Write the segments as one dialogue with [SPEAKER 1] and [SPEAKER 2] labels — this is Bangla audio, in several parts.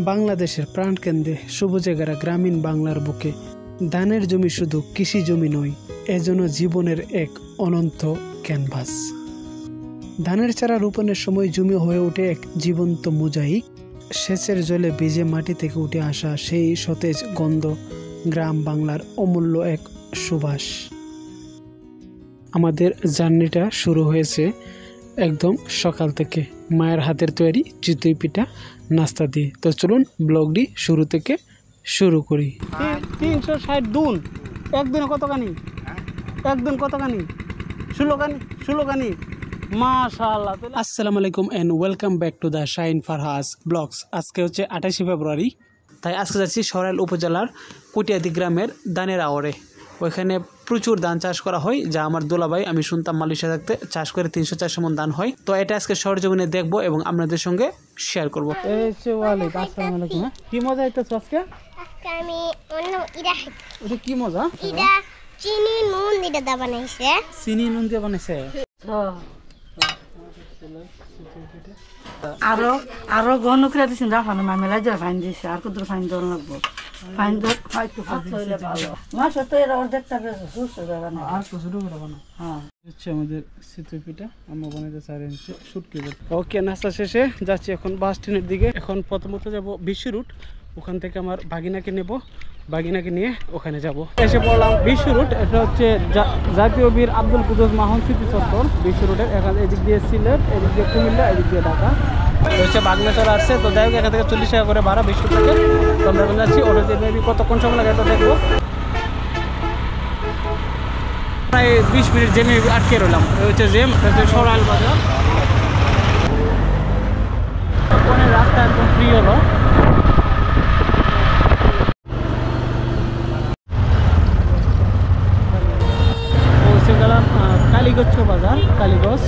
[SPEAKER 1] বাংলাদেশের প্রাণকেন্দ্রে সবুজে ঘেরা গ্রামীণ বাংলার বুকে ধানের জমি শুধু কৃষি জমি নয়, এজন্য জীবনের এক অনন্ত ক্যানভাস। ধানের চারা রোপণের সময় জমি হয়ে ওঠে এক জীবন্ত মোজাইক। সেচের জলে ভিজে মাটি থেকে উঠে আসা সেই সতেজ গন্ধ গ্রাম বাংলার অমূল্য এক সুবাস। আমাদের জার্নিটা শুরু হয়েছে একদম সকাল থেকে মায়ের হাতের তৈরি চিতই পিঠা নাস্তা দিয়ে। তো চলুন ব্লগটি শুরু থেকে শুরু করি। 360 দুন একদিনে কতখানি? একদিন কতখানি? 16 খানি মাশাআল্লাহ। আসসালামু আলাইকুম and welcome back to the shine Farha's blogs. আজকে হচ্ছে 28 ফেব্রুয়ারি। তাই আজকে যাচ্ছি সরাইল উপজেলার কুটিয়াদি গ্রামের ধানের আওরে। ওইখানে প্রচুর ধান চাষ করা হয়, যা আমার দোলাভাই আমি শুনতাম মালয়েশিয়া থাকতে চাষ করে 300-400 মণ ধান হয়। তো এটা আজকে সরজমিনে দেখবো এবং আপনাদের সঙ্গে শেয়ার করবো। আসসালামু আলাইকুম। কি মজা হইতেছে আজকে?
[SPEAKER 2] আমি অন্য
[SPEAKER 1] এটা কি মজা?
[SPEAKER 2] এটা চিনি নুন দিয়ে বানাইছে।
[SPEAKER 1] চিনি নুন দিয়ে বানাইছে।
[SPEAKER 3] আরো ঘন করে দিছেন রাফানো মামেলা যা ফাইন দিছে আর কত ফাইন দর লাগবো ফাইন দর ফাইটু ফাইলে ভালো মাছ তো এর অর্ধেকটা সুস্থ যাবে না
[SPEAKER 1] আর তো শুরু করে বানা। হ্যাঁ হচ্ছে আমাদের চিতই পিঠা আমরা বানাইতে চাই ইঞ্চি শুটকি বল। ওকে, নাস্তা শেষে যাচ্ছি এখন বাস স্ট্যান্ডের দিকে। এখন প্রথমত যাব বিশ্ব রুট, ওখান থেকে আমার ভাগিনাকে নেব, ভাগিনাকে নিয়ে ওখানে যাব। এসে পড়লাম বিশ্ব রুট। এটা হচ্ছে জাতীয় বীর আব্দুল কুদ্দুস মাহমুদ স্মৃতি চত্বর বিশ্ব রুটের। এখানে এদিক দিয়ে সিলেট, এদিক দিয়ে কুমিল্লা, এদিক দিয়ে ঢাকা হচ্ছে বাগনাচড়া আসছে। তো যাই হোক, এখান থেকে 40 টাকা করে ভাড়া বিশ্ব থেকে। তো আমরা এখন যাচ্ছি অটোতে। মেবি কতক্ষণ সময় লাগে এটা দেখবো। প্রায় 20 মিনিট জেমে আটকে রইলাম। হচ্ছে জেম সরাইল বাজার। রাস্তা একদম ফ্রি হলো। পৌঁছে গেলাম কালীগঞ্জ বাজার, কালীগঞ্জ।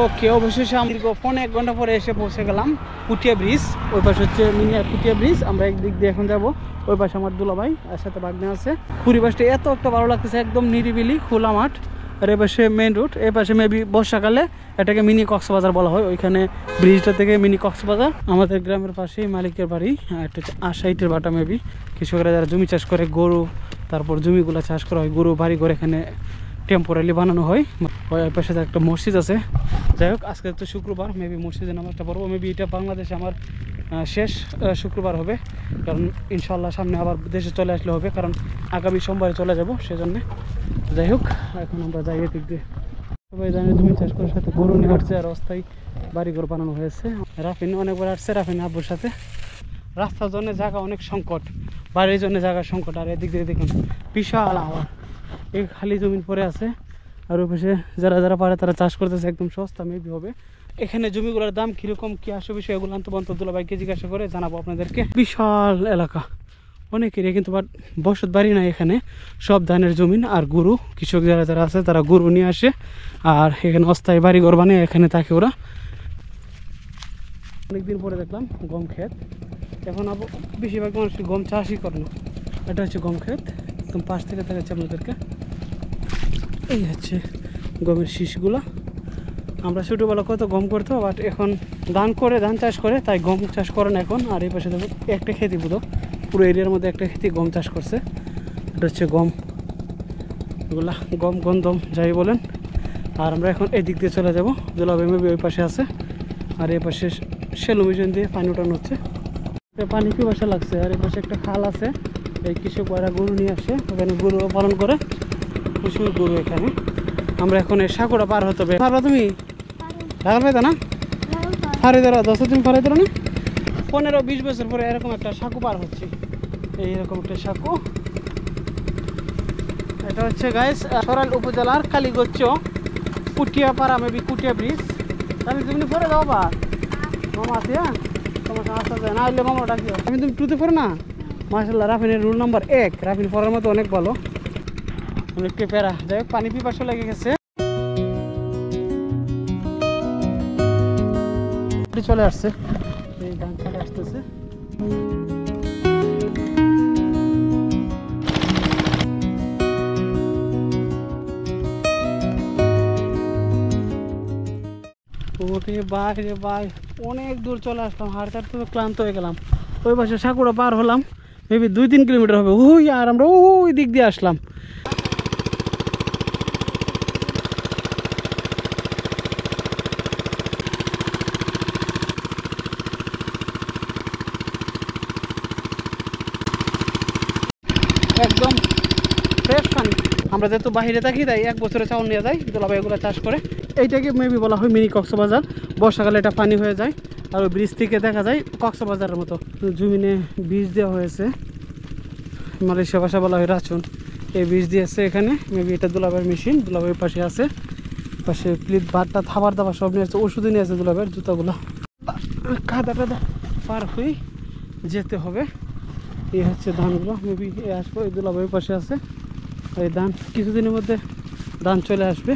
[SPEAKER 1] ওকে, অবশেষে আমি দীর্ঘ 1.5 ঘন্টা পরে এসে পৌঁছে গেলাম পুটিয়া ব্রিজ। ওই পাশে হচ্ছে মিনি পুটিয়া ব্রিজ। আমরা একদিক দিয়ে এখন যাব। ওই পাশে আমার দুলাভাই আর সাথে বাগনা আছে। পরিবেশটা এত একটা ভালো লাগতেছে, একদম নিরিবিলি খোলা মাঠ। আর এ পাশে মেন রোড। এ পাশে মেবি বর্ষাকালে এটাকে মিনি কক্সবাজার বলা হয়। ওইখানে ব্রিজটা থেকে মিনি কক্সবাজার। আমাদের গ্রামের পাশেই মালিকের বাড়ি। একটা হচ্ছে আশাইটের বাটা। মেবি কৃষকরা যারা জমি চাষ করে, গরু তারপর জমিগুলো চাষ করা হয়, গরু বাড়ি করে এখানে টেম্পোরারি বানানো হয়। ওই পাশে একটা মসজিদ আছে। যাই হোক, আজকে তো শুক্রবার, মেবি মসজিদে নামাজটা পড়বো। মেবি এটা বাংলাদেশে আমার শেষ শুক্রবার হবে, কারণ ইনশাল্লাহ সামনে আবার দেশে চলে আসলে হবে, কারণ আগামী সোমবারে চলে যাব সেজন্যে। যাই হোক, এখন আমরা যাই এদিক দিয়ে। সবাই জানে জমি চাষ করার সাথে গরু নিয়ে আসছে আর অস্থায়ী বাড়িঘর বানানো হয়েছে। রাফিন অনেকবার আসছে, রাফিন আব্বুর সাথে। রাস্তার জন্য জায়গা অনেক সংকট, বাড়ির জন্য জায়গার সংকট। আর এদিক দিয়ে দেখুন বিশাল আওয়ার, এই খালি জমিন পড়ে আছে। আর ওই পাশে যারা যারা পারে তারা চাষ করতেছে, একদম সস্তা মেবি হবে। এখানে জমিগুলোর দাম কিরকম কি আসে বিষয় এগুলো দুলাভাইকে জিজ্ঞাসা করে জানাবো আপনাদেরকে। বিশাল এলাকা অনেকেরই, কিন্তু বাট বসত বাড়ি নাই এখানে, সব ধানের জমিন। আর গরু, কৃষক যারা যারা আছে তারা গরু নিয়ে আসে আর এখানে অস্থায়ী বাড়িঘর বানিয়ে এখানে থাকে ওরা। অনেকদিন পরে দেখলাম গম ক্ষেত। এখন আবার বেশিরভাগ মানুষ গম চাষই করে না। এটা হচ্ছে গম ক্ষেত, একদম পাশ থেকে দেখাচ্ছে আপনাদেরকে। এই হচ্ছে গমের শীষগুলো। আমরা ছোটোবেলা কত গম করতো, বাট এখন ধান চাষ করে, তাই গম চাষ করে না এখন। আর এই পাশে দেখুন একটা খেতি পুরো এরিয়ার মধ্যে একটা খেতি গম চাষ করছে। এটা হচ্ছে গম, এগুলা গম গন্ধম যাই বলেন। আর আমরা এখন এই দিক দিয়ে চলে যাবো। দুলাভাই মেবি ওই পাশে আছে। আর এই পাশে সেলু মেশিন দিয়ে পানি উঠানো হচ্ছে। পানি পিপাসা লাগছে। আর এই পাশে একটা খাল আছে, এই কৃষক ভাইরা গরু নিয়ে আসে, ওখানে গরু পালন করে, প্রচুর গরু এখানে। আমরা এখন এই সাঁকুটা পার হতে হবে। পারবা তুমি? ঢাকার পাইতা না? ফারে ধরো 10 দিন ফারে ধরো না। 15-20 বছর পরে এরকম একটা সাঁকু পার হচ্ছে। এইরকম একটা সাঁকু। এটা হচ্ছে গাইস সরাইল উপজেলার কালীগঞ্জ কুটিয়া পাড়া, মেবি কুটিয়া ব্রিজ। আমি তুমি পরে যাও বা মামা আছে, তোমার আসতে যায় না হলে মামা ডাকিও। আমি তুমি 2-তে পড়ো না। মাশাআল্লাহ, রাফিনের রুল নাম্বার 1। রাফিন পড়ার মতো অনেক ভালো, অনেকটা প্যারা। যাই হোক, পানি পিপাসা লেগে গেছে, চলে আসছে। এই ধান চলে আসতেছে। ওরে ভাই রে ভাই, অনেক দূর চলে আসলাম, হাঁটতে হাঁটতে তো ক্লান্ত হয়ে গেলাম। ওই পাশে সাকুরা পার হলাম, মেবি 2-3 কিলোমিটার হবে। ওই আর আমরা ওই দিক দিয়ে আসলাম। একদম ফ্রেশ পানি। আমরা যেহেতু বাইরে থাকি তাই 1 বছরে চাউল নিয়ে যাই, দুলাভাই এগুলো চাষ করে। এইটাকে মেবি বলা হয় মিনি কক্সবাজার। বর্ষাকালে এটা পানি হয়ে যায়, আর ওই ব্রিজ থেকে দেখা যায় কক্সবাজারের মতো। জমিনে বীজ দেওয়া হয়েছে, মালয়েশিয়া ভাষা বলা হয় রাচুন। এই বীজ দিয়েছে এখানে, মেবি এটা দুলাভাইয়ের মেশিন। দুলাভাইয়ের পাশে আছে, পাশে প্লেট ভাতটা খাবার দাবার সব নিয়ে আছে, ওষুধও নিয়ে আছে দুলাভাইয়ের। জুতাগুলো কাদা টাদা পার হয়ে যেতে হবে। এই হচ্ছে ধানগুলো, মেবি আসবো। এই দুলাভাইয়ের পাশে আছে এই ধান, কিছুদিনের মধ্যে ধান চলে আসবে।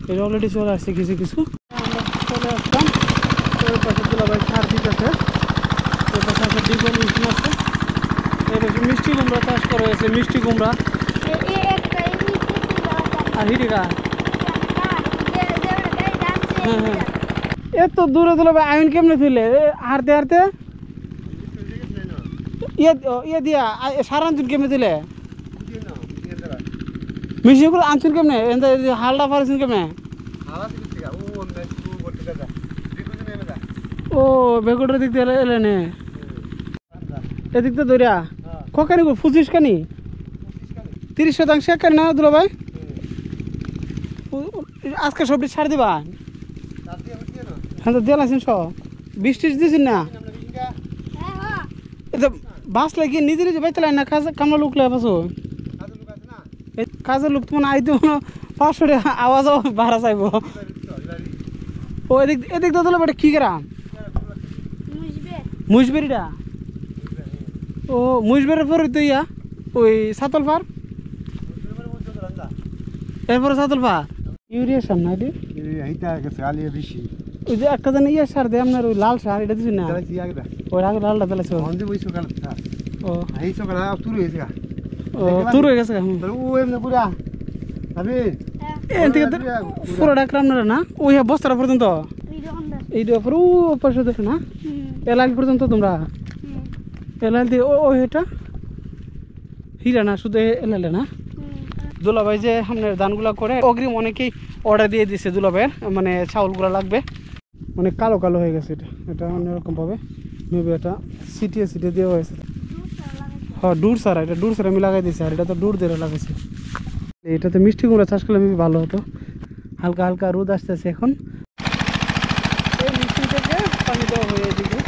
[SPEAKER 1] এটা অলরেডি চলে আসছে কিছু কিছু। আমরা চলে আসলাম, ওই পাশে দুলাভাই সার দিতেছে। ওই পাশে আছে ডিপের মেশিন আছে। এই পাশে মিষ্টি কুমড়া চাষ করা হয়েছে, মিষ্টি কুমড়া আর হিরিকা। হ্যাঁ হ্যাঁ, এত দূরে দুলাভাই আইন কেমনে তুলে হারতে হারতে ইয়ে দিয়া সার আনছুন কেমনে তুলে? মিষ্টিগুলো আনছুন কেমনে? হালটা পারছেন কেমনে? ও বেগুটার দিক দিয়ে এলে নে, এদিক দিয়ে দৌড়া কখানি 25 কানি 30% এক কানি না দুলাভাই? আজকে সবটি ছাড় দিবা? হ্যাঁ তো দিয়ে লাইছেন সব, 20 দিয়েছেন না? বাস লাগিয়ে নিজের যে বাইতে না কামলা লোক লাগে পাছো কাজের লোক তোমার আইতে 500 টাকা আওয়াজও ভাড়া চাইব। ও এদিক তো তোলা বেটা কি গ্রাম? মুজবেরিটা। ও মুজবেরের পরে তো ইয়া ওই সাতল পার, এরপরে সাতল পার। ইউরিয়া সার না এটি? ওই যে একটা জানি ইয়ে সার দেয় আপনার, ওই লাল সার, এটা দিচ্ছি না? ওই আগে লালটা দিলাইছ? ও তুর হয়ে গেছে পুরোটা আপনারা না? ওই বস্তাটা পর্যন্ত এইটা ও পাশে দেখে না এলাইল পর্যন্ত তোমরা এলাইল দিয়ে ওই এটা হিরা না শুধু এলাইলে না? দুলাভাই যে আপনার ধানগুলা করে অগ্রিম অনেকেই অর্ডার দিয়ে দিছে দুলাভাইয়ের, মানে চাউলগুলো লাগবে। মানে কালো কালো হয়ে গেছে এটা, এটা অন্যরকম ভাবে মেবি এটা সিটিয়ে সিটিয়ে দেওয়া হয়েছে। হ্যাঁ ডুর সারা, এটা ডুর সারা আমি লাগাই দিয়েছি, আর এটা তো ডুর দিয়ে লাগাইছি। এটাতে মিষ্টি কুমড়া চাষ করলে মেবি ভালো হতো। হালকা হালকা রোদ আসতেছে এখন। এই মেশিন থেকে পানি দেওয়া হয়ে এদিকে।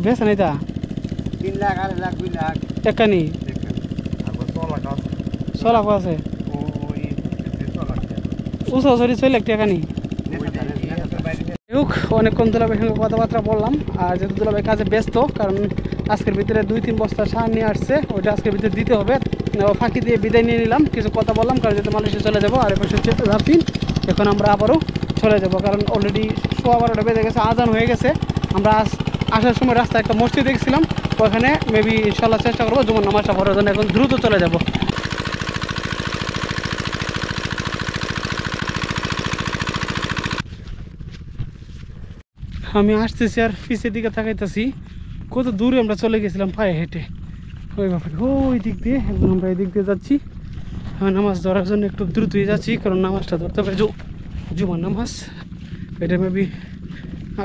[SPEAKER 1] বেশ না এটা
[SPEAKER 4] 3 লাখ 8 লাখ 2 লাখ
[SPEAKER 1] একানি সোলা আছে উঁচা সরি 6 লাখ টাকা নি। অনেকক্ষণ দুলাভাইয়ের সঙ্গে কথাবার্তা বললাম, আর যেহেতু দুলাভাই কাজে ব্যস্ত, কারণ আজকের ভিতরে 2-3 বস্তা সার নিয়ে আসছে, ওইটা আজকের ভিতরে দিতে হবে। ফাঁকি দিয়ে বিদায় নিয়ে নিলাম, কিছু কথা বললাম, কারণ যেহেতু মালয়েশিয়া চলে যাবো। আর এপাশে হচ্ছে রাফিন, এখন আমরা আবারও চলে যাব, কারণ অলরেডি 12:15 বেজে গেছে, আজান হয়ে গেছে। আমরা আসার সময় রাস্তায় একটা মসজিদ দেখছিলাম, ওখানে মেবি ইনশাল্লাহ চেষ্টা করবো জুমার নামাজটা পড়ার জন্য। এখন দ্রুত চলে যাব। আমি আসতেছি আর পিছের দিকে তাকাইতেছি, কত দূরে আমরা চলে গেছিলাম পায়ে হেঁটে। ওই ব্যাপারে ওই দিক দিয়ে এখন আমরা এই দিক দিয়ে যাচ্ছি। আমি নামাজ ধরার জন্য একটু দ্রুতই যাচ্ছি, কারণ নামাজটা ধরতে হবে জুমার নামাজ। এটা মেবি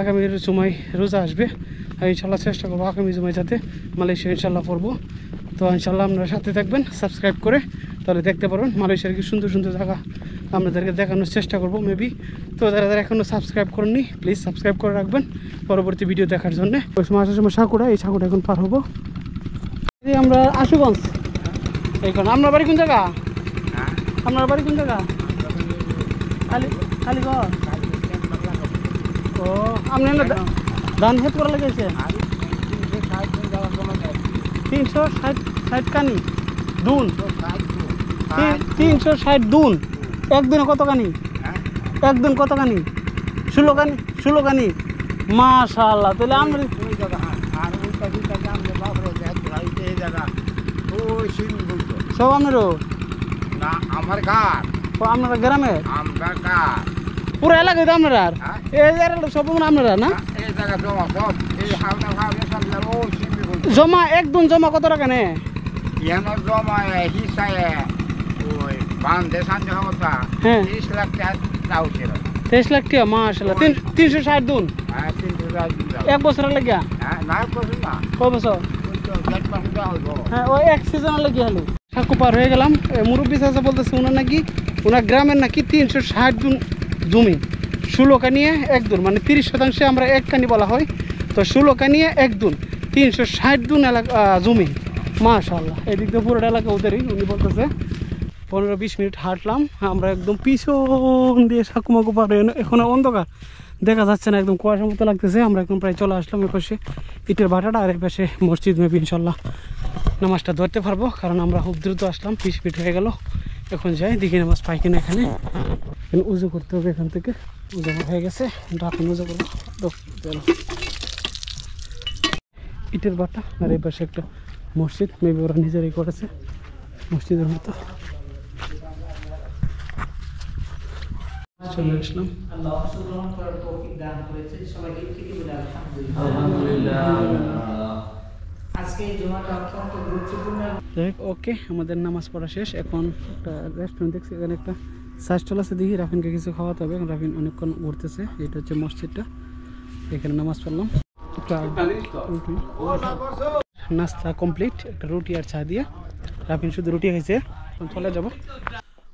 [SPEAKER 1] আগামীর সময় রোজা আসবে, আর ইনশাল্লাহ চেষ্টা করবো আগামী সময় যাতে মালয়েশিয়া ইনশাল্লাহ পড়বো। তো ইনশাল্লাহ আপনারা সাথে থাকবেন সাবস্ক্রাইব করে, তাহলে দেখতে পারবেন মালয়েশিয়ার কি সুন্দর সুন্দর জায়গা আপনাদেরকে দেখানোর চেষ্টা করবো মেবি। তো যারা যারা এখনও সাবস্ক্রাইব করেননি প্লিজ সাবস্ক্রাইব করে রাখবেন পরবর্তী ভিডিও দেখার জন্য। ওই সময় আসার সময় সাকুরা, এই সাকুরা এখন পার হবো। আমরা আশুগঞ্জ। এখন আপনার বাড়ি কোন জায়গা? আপনার বাড়ি কোন জায়গা? কালীগঞ্জ। ও আপনি ধান খেত করা লেগেছে 360 কানি দুন, 360 দুন। একদিনে কত কানি? একদিন কত কানি? 16 কানি। মাশাআল্লাহ। তাহলে আমরা সব আমারও
[SPEAKER 4] না আমার ঘর
[SPEAKER 1] ও আপনারা গ্রামে
[SPEAKER 4] আমরা কা
[SPEAKER 1] পুরো এলাকায় তো আপনারা আর
[SPEAKER 4] হ্যাঁ।
[SPEAKER 1] এই এলাকা সব মানে আপনারা না
[SPEAKER 4] এই জায়গা জমা সব এই হাওড়া হাওড়া সামনে ও শিল্পী বলছে
[SPEAKER 1] জমা একদম জমা কত টাকা নেয়
[SPEAKER 4] এমন জমা হিসায় ওই বান্ধে সাঞ্জে হতা
[SPEAKER 1] হ্যাঁ
[SPEAKER 4] 30 লাখ টাকা দাও ছিল
[SPEAKER 1] 23 লাখ টাকা মাশাআল্লাহ 360 দিন
[SPEAKER 4] হ্যাঁ 300,000 দাও
[SPEAKER 1] এক বছরের লাগিয়া
[SPEAKER 4] হ্যাঁ না করুন না
[SPEAKER 1] কয় বছর
[SPEAKER 4] দেখ মাস দাও হলো
[SPEAKER 1] হ্যাঁ ওই এক সিজনের লাগি হলো সাকু পার হয়ে গেলাম মুরব্বী চাচা বলতেছে ওনার নাকি ওনার গ্রামের নাকি 360 দিন জমি 16 কানিয়ে এক দুন মানে 30% আমরা এক কানি বলা হয় তো 16 কানিয়ে এক দুন 360 দিন এলাকা জমি মাশাআল্লাহ এদিক দিয়ে পুরোটা এলাকা ওদেরই উনি বলতেছে 15-20 মিনিট হাঁটলাম আমরা একদম পিছন দিয়ে সাকুমাকু পার হয়ে এখন অন্ধকার দেখা যাচ্ছে না একদম কুয়াশার মতো লাগতেছে আমরা এখন প্রায় চলে আসলাম এ পাশে ইটের ভাটাটা আর এই পাশে মসজিদ মেবি ইনশাল্লাহ নামাজটা ধরতে পারবো কারণ আমরা খুব দ্রুত আসলাম 20 মিনিট হয়ে গেল এখন যাই দেখি নামাজ পাই কিনা এখানে উজু করতে হবে এখান থেকে উজু হয়ে গেছে রাতে উজু করবো চলো ইটের ভাটা আর এই পাশে একটা মসজিদ মেবি ওরা নিজেরাই করেছে মসজিদের মতো চলে আসলাম ওকে আমাদের নামাজ পড়া শেষ এখন একটা রেস্টুরেন্ট দেখছি এখানে একটা সাজ স্টল আছে দেখি রাফিনকে কিছু খাওয়াতে হবে রাফিন অনেকক্ষণ ঘুরতেছে এটা হচ্ছে মসজিদটা এখানে নামাজ পড়লাম নাস্তা কমপ্লিট একটা রুটি আর চা দিয়ে রাফিন শুধু রুটি খাইছে চলে যাবো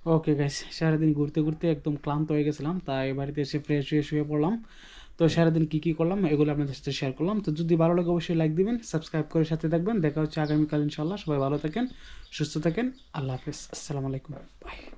[SPEAKER 1] ওকে গাইস সারাদিন ঘুরতে ঘুরতে একদম ক্লান্ত হয়ে গেছিলাম তাই বাড়িতে এসে ফ্রেশ হয়ে শুয়ে পড়লাম তো সারাদিন কী কী করলাম এগুলো আপনাদের সাথে শেয়ার করলাম তো যদি ভালো লাগে অবশ্যই লাইক দিবেন সাবস্ক্রাইব করে সাথে থাকবেন দেখা হচ্ছে আগামীকাল ইনশাল্লাহ সবাই ভালো থাকেন সুস্থ থাকেন আল্লাহ হাফেজ আসসালামু আলাইকুম বাই